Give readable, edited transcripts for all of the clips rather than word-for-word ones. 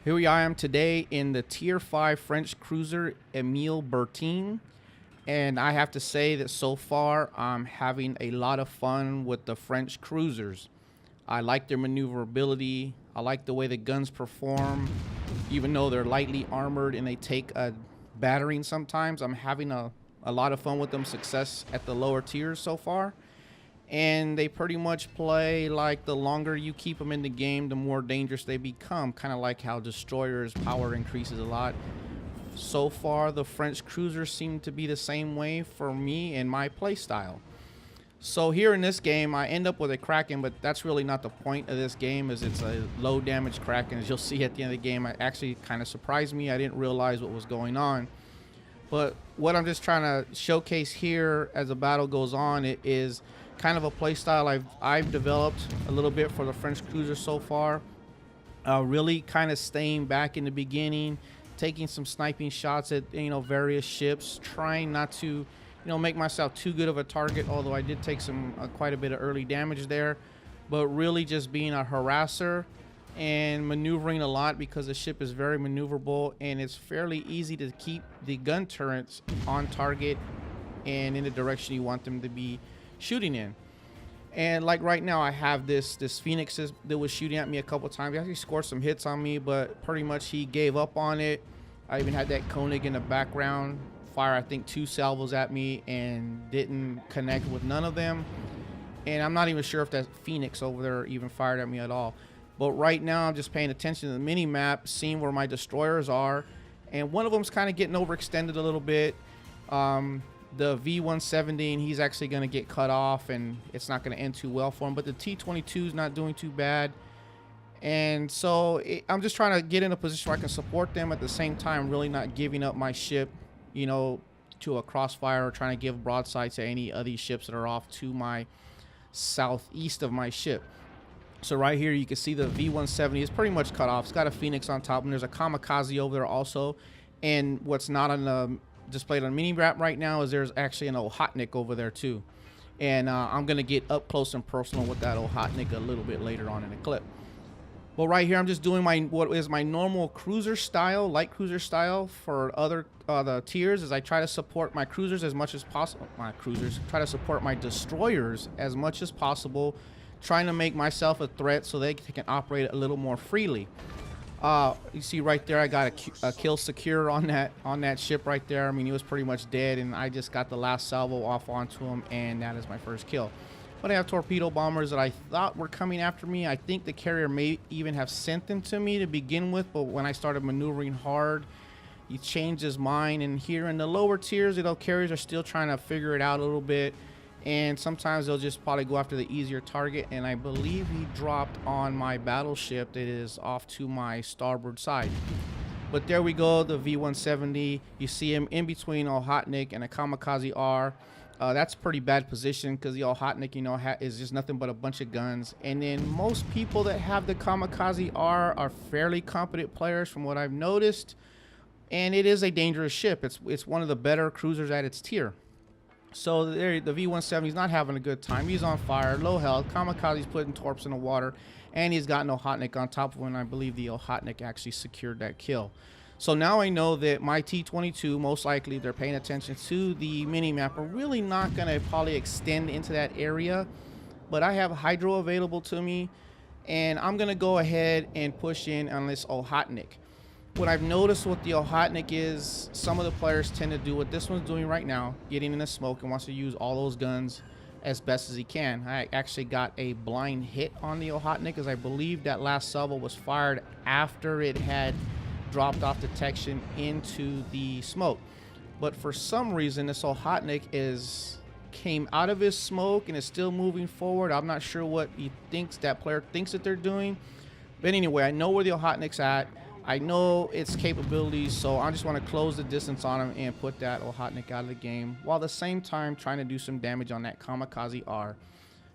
Here I am today in the Tier 5 French cruiser Emile Bertin. And I have to say that so far I'm having a lot of fun with the French cruisers. I like their maneuverability. I like the way the guns perform. Even though they're lightly armored and they take a battering sometimes, I'm having a lot of fun with them. Success at the lower tiers so far. And they pretty much play like the longer you keep them in the game, the more dangerous they become. Kind of like how destroyers' power increases a lot. So far, the French cruisers seem to be the same way for me and my playstyle. So here in this game, I end up with a Kraken, but that's really not the point of this game, as it's a low damage Kraken. As you'll see at the end of the game, it actually kind of surprised me. I didn't realize what was going on. But what I'm just trying to showcase here as the battle goes on, it is kind of a play style I've developed a little bit for the French cruiser so far. Really kind of staying back in the beginning, taking some sniping shots at various ships, trying not to make myself too good of a target, although I did take some quite a bit of early damage there. But really just being a harasser and maneuvering a lot, because the ship is very maneuverable and it's fairly easy to keep the gun turrets on target and in the direction you want them to be shooting in. And like right now, I have this Phoenix that was shooting at me a couple times. He actually scored some hits on me, but pretty much he gave up on it. I even had that Koenig in the background fire, I think, 2 salvos at me and didn't connect with none of them. And I'm not even sure if that Phoenix over there even fired at me at all. But right now I'm just paying attention to the mini map, seeing where my destroyers are, and one of them's kind of getting overextended a little bit. The V170, he's actually going to get cut off, and it's not going to end too well for him. But the T22 is not doing too bad. And so I'm just trying to get in a position where I can support them at the same time, really not giving up my ship, to a crossfire, or trying to give broadside to any of these ships that are off to my southeast of my ship. So right here, you can see the V170 is pretty much cut off. It's got a Phoenix on top, and there's a kamikaze over there also. And what's not on the displayed on mini map right now is there's actually an Ohotnik over there too. And I'm gonna get up close and personal with that Ohotnik a little bit later on in the clip. Well, right here I'm just doing what is my normal cruiser style, light cruiser style for other the tiers, as I try to support my cruisers as much as possible. Try to support my destroyers as much as possible, trying to make myself a threat so they can operate a little more freely. You see right there, I got a kill secure on that ship right there. I mean, he was pretty much dead, and I just got the last salvo off onto him, and that is my first kill. But I have torpedo bombers that I thought were coming after me. I think the carrier may even have sent them to me to begin with, but when I started maneuvering hard, he changed his mind. And here in the lower tiers, carriers are still trying to figure it out a little bit. And sometimes they'll just probably go after the easier target. And I believe he dropped on my battleship that is off to my starboard side. But there we go, the V170. You see him in between Ohotnik and a Kamikaze R. That's a pretty bad position, because the Ohotnik, is just nothing but a bunch of guns. And then most people that have the Kamikaze R are fairly competent players from what I've noticed. And it is a dangerous ship. It's one of the better cruisers at its tier. So there, the V170 is not having a good time. He's on fire, low health. Kamikaze's putting torps in the water, and he's got an Ohotnik on top of him. And I believe the Ohotnik actually secured that kill. So now I know that my T22, most likely, if they're paying attention to the mini map, are really not going to probably extend into that area. But I have hydro available to me, and I'm going to go ahead and push in on this Ohotnik. What I've noticed with the Ohotnik is some of the players tend to do what this one's doing right now, getting in the smoke, and wants to use all those guns as best as he can. I actually got a blind hit on the Ohotnik, as I believe that last salvo was fired after it had dropped off detection into the smoke. But for some reason, this Ohotnik came out of his smoke and is still moving forward. I'm not sure what that player thinks that they're doing. But anyway, I know where the Ohotnik's at. I know its capabilities, so I just want to close the distance on him and put that Ohotnik out of the game, while at the same time trying to do some damage on that Kamikaze R.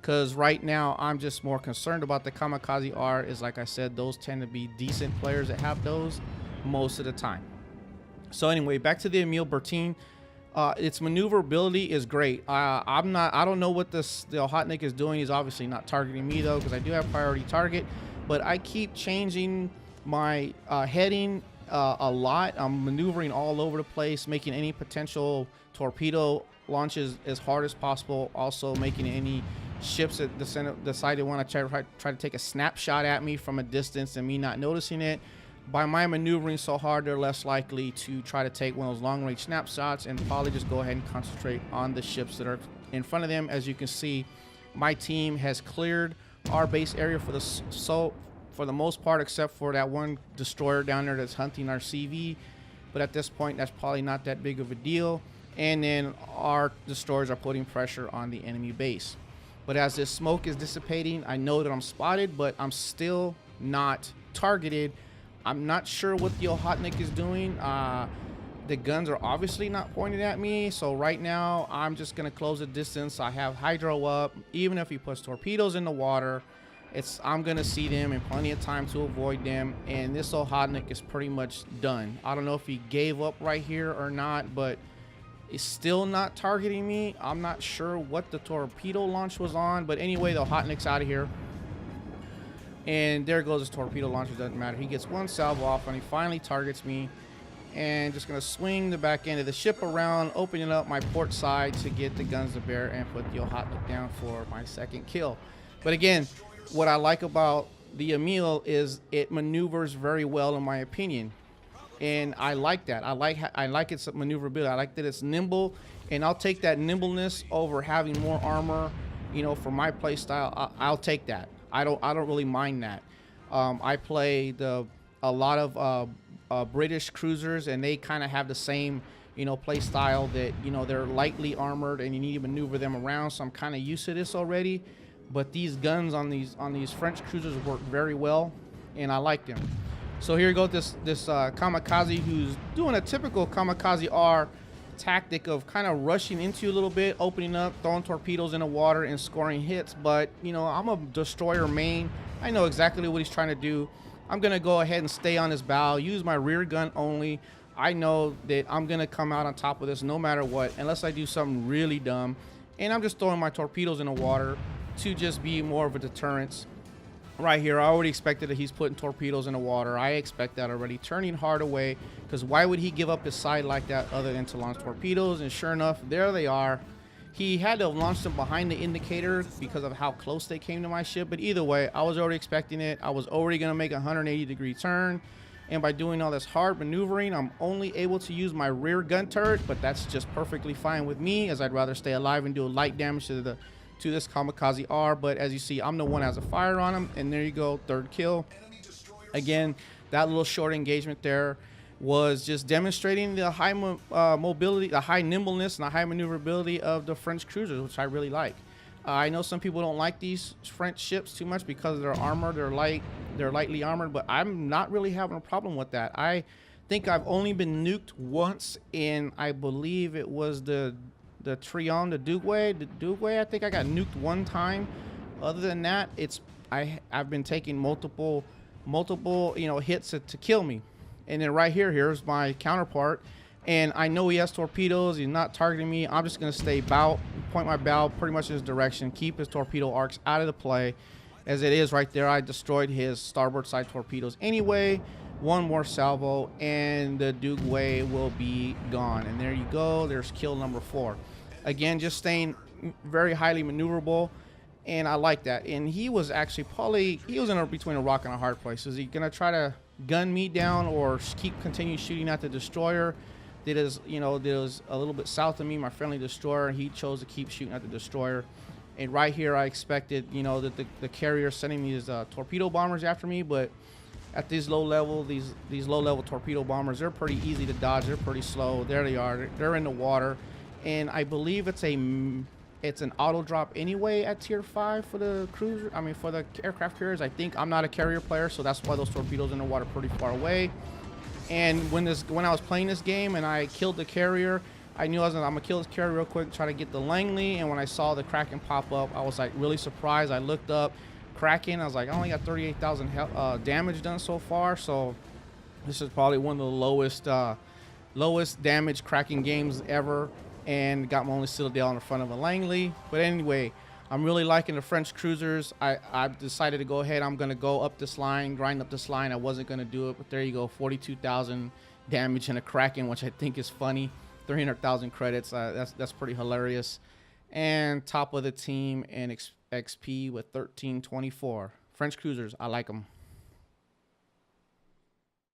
Because right now, I'm just more concerned about the Kamikaze R, is like I said, those tend to be decent players that have those most of the time. So anyway, back to the Emile Bertin. Its maneuverability is great. I don't know what the Ohotnik is doing. He's obviously not targeting me though, because I do have priority target. But I keep changing my heading a lot. I'm maneuvering all over the place, making any potential torpedo launches as hard as possible. Also making any ships that decide they want to try to take a snapshot at me from a distance and me not noticing it. By my maneuvering so hard, they're less likely to try to take one of those long-range snapshots and probably just go ahead and concentrate on the ships that are in front of them. As you can see, my team has cleared our base area for the most part, except for that one destroyer down there that's hunting our CV. But at this point, that's probably not that big of a deal. And then our destroyers are putting pressure on the enemy base. But as this smoke is dissipating, I know that I'm spotted, but I'm still not targeted. I'm not sure what the Ohotnik is doing. The guns are obviously not pointed at me, so right now I'm just gonna close the distance. I have hydro up. Even if he puts torpedoes in the water, I'm gonna see them in plenty of time to avoid them, and this Ohotnik is pretty much done. I don't know if he gave up right here or not, but it's still not targeting me. I'm not sure what the torpedo launch was on, but anyway, the Ohotnik's out of here. And there goes his torpedo launcher. Doesn't matter. He gets one salvo off and he finally targets me. And just gonna swing the back end of the ship around, opening up my port side to get the guns to bear and put the Ohotnik down for my second kill. But again, what I like about the Emile is it maneuvers very well, in my opinion, and I like that. I like its maneuverability. I like that it's nimble, and I'll take that nimbleness over having more armor. You know, for my play style, I'll take that. I don't really mind that. I play a lot of British cruisers, and they kind of have the same, you know, play style that, you know, they're lightly armored and you need to maneuver them around. So I'm kind of used to this already. But these guns on these French cruisers work very well, and I like them. So here you go, this kamikaze who's doing a typical kamikaze R tactic of kind of rushing into you a little bit, opening up, throwing torpedoes in the water and scoring hits. But you know, I'm a destroyer main. I know exactly what he's trying to do. I'm gonna go ahead and stay on his bow, use my rear gun only. I know that I'm gonna come out on top of this no matter what, unless I do something really dumb. And I'm just throwing my torpedoes in the water to just be more of a deterrence. Right here, I already expected that he's putting torpedoes in the water. I expect that already. Turning hard away, because why would he give up his side like that other than to launch torpedoes? And sure enough, there they are. He had to have launched them behind the indicator because of how close they came to my ship. But either way, I was already expecting it. I was already going to make a 180-degree turn. And by doing all this hard maneuvering, I'm only able to use my rear gun turret. But that's just perfectly fine with me, as I'd rather stay alive and do light damage to this kamikaze R. But as you see, I'm the one that has a fire on him, and there you go, third kill. Again, that little short engagement there was just demonstrating the high mobility, the high nimbleness, and the high maneuverability of the French cruisers, which I really like. I know some people don't like these French ships too much because of their armor. They're lightly armored, but I'm not really having a problem with that. I think I've only been nuked once in, I believe it was the Trion, the Dugway. I think I got nuked one time. Other than that, I've been taking multiple you know, hits to kill me. And then right here's my counterpart, and I know he has torpedoes. He's not targeting me. I'm just gonna stay point my bow pretty much in his direction, keep his torpedo arcs out of the play. As it is right there, I destroyed his starboard side torpedoes anyway. One more salvo and the Dugway will be gone. And there you go, there's kill number 4. Again, just staying very highly maneuverable, and I like that. And he was actually he was between a rock and a hard place. Is he gonna try to gun me down or continue shooting at the destroyer that is, you know, that was a little bit south of me, my friendly destroyer, and he chose to keep shooting at the destroyer. And right here, I expected, you know, that the carrier sending these torpedo bombers after me, but at these low level torpedo bombers, they're pretty easy to dodge. They're pretty slow. There they are. They're in the water, and I believe it's an auto drop anyway at tier 5 for the cruiser. I mean, for the aircraft carriers. I think I'm not a carrier player, so that's why those torpedoes in the water pretty far away. And when I was playing this game and I killed the carrier, I knew I'm gonna kill this carrier real quick, try to get the Langley. And when I saw the Kraken pop up, I was like really surprised. I looked up Kraken. I was like, I only got 38,000 damage done so far. So this is probably one of the lowest damage Kraken games ever. And got my only Citadel in the front of a Langley. But anyway, I'm really liking the French cruisers. I've decided to go ahead. I'm going to go up this line, grind up this line. I wasn't going to do it, but there you go. 42,000 damage in a Kraken, which I think is funny. 300,000 credits. That's pretty hilarious. And top of the team in XP with 1324. French cruisers, I like them.